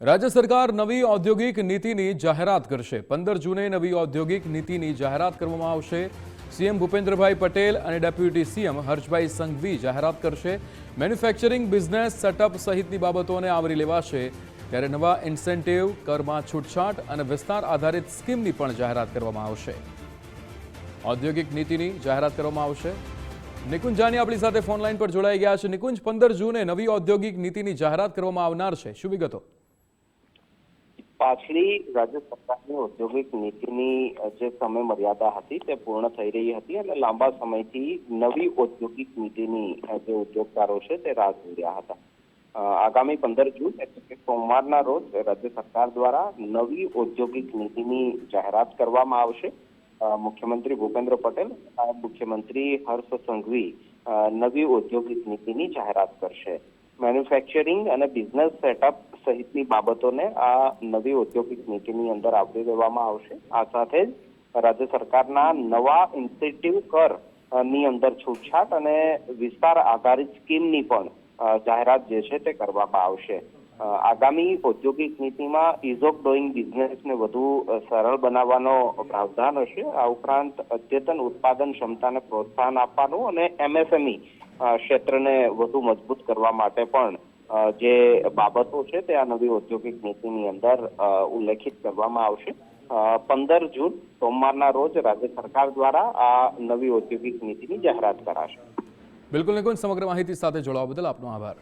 राज्य सरकार नवी औद्योगिक नीतिની જાહેરાત કરશે। 15 જૂને નવી ઔદ્યોગિક નીતિની જાહેરાત કરવામાં આવશે। સીએમ ભૂપેન્દ્રભાઈ પટેલ અને ડેપ્યુટી સીએમ હર્ષભાઈ સંઘવી જાહેરાત કરશે। મેન્યુફેક્ચરિંગ બિઝનેસ સેટઅપ સહિતની બાબતોને આવરી લેવાશે। ત્યારે નવા ઇન્સેન્ટિવ, કરમાં છૂટછાટ અને વિસ્તાર આધારિત સ્કીમની પણ જાહેરાત કરવામાં આવશે। ઔદ્યોગિક નીતિની જાહેરાત કરવામાં આવશે। નિકુંજ જાની આપણી સાથે ફોન લાઈન પર જોડાઈ ગયા છે। નિકુંજ, 15 જૂને નવી ઔદ્યોગિક નીતિની જાહેરાત કરવામાં આવનાર છે, શું વિગતો? પાછલી રાજ્ય સરકારની ઔદ્યોગિક નીતિની જે સમય મર્યાદા હતી તે પૂર્ણ થઈ રહી હતી અને લાંબા સમયથી નવી ઔદ્યોગિક નીતિની જે ઉદ્યોગકારો છે તે રાહ જોઈ રહ્યા હતા। આગામી 15 જૂન એટલે કે સોમવારના રોજ રાજ્ય સરકાર દ્વારા નવી ઔદ્યોગિક નીતિની જાહેરાત કરવામાં આવશે। મુખ્યમંત્રી ભૂપેન્દ્ર પટેલ, મુખ્યમંત્રી હર્ષ સંઘવી નવી ઔદ્યોગિક નીતિની જાહેરાત કરશે। મેન્યુફેક્ચરિંગ અને બિઝનેસ સેટઅપ સહિતની બાબતોને આ નવી ઔદ્યોગિક નીતિની અંદર આવરી લેવામાં આવશે। આ સાથે જ રાજ્ય સરકારના નવા ઇન્સેન્ટિવ કર ની અંદર છૂટછાટ અને વિસ્તાર આધારિત સ્કીમની પણ જાહેરાત જે છે તે કરવામાં આવશે। આગામી ઔદ્યોગિક નીતિમાં ઇઝ ઓફ ડુઇંગ બિઝનેસને વધુ સરળ બનાવવાનો પ્રાવધાન હશે। આ ઉપરાંત અદ્યતન ઉત્પાદન ક્ષમતાને પ્રોત્સાહન આપવાનું અને એમએસએમઈ ક્ષેત્રને વધુ મજબૂત કરવા માટે પણ જે બાબતો છે તે આ નવી ઔદ્યોગિક નીતિની અંદર ઉલ્લેખિત કરવામાં આવશે। 15 જૂન સોમવારના રોજ રાજ્ય સરકાર દ્વારા આ નવી ઔદ્યોગિક નીતિની જાહેરાત કરાશે। બિલકુલ નિકુંજ, સમગ્ર માહિતી સાથે જોડાવા બદલ આપનો આભાર।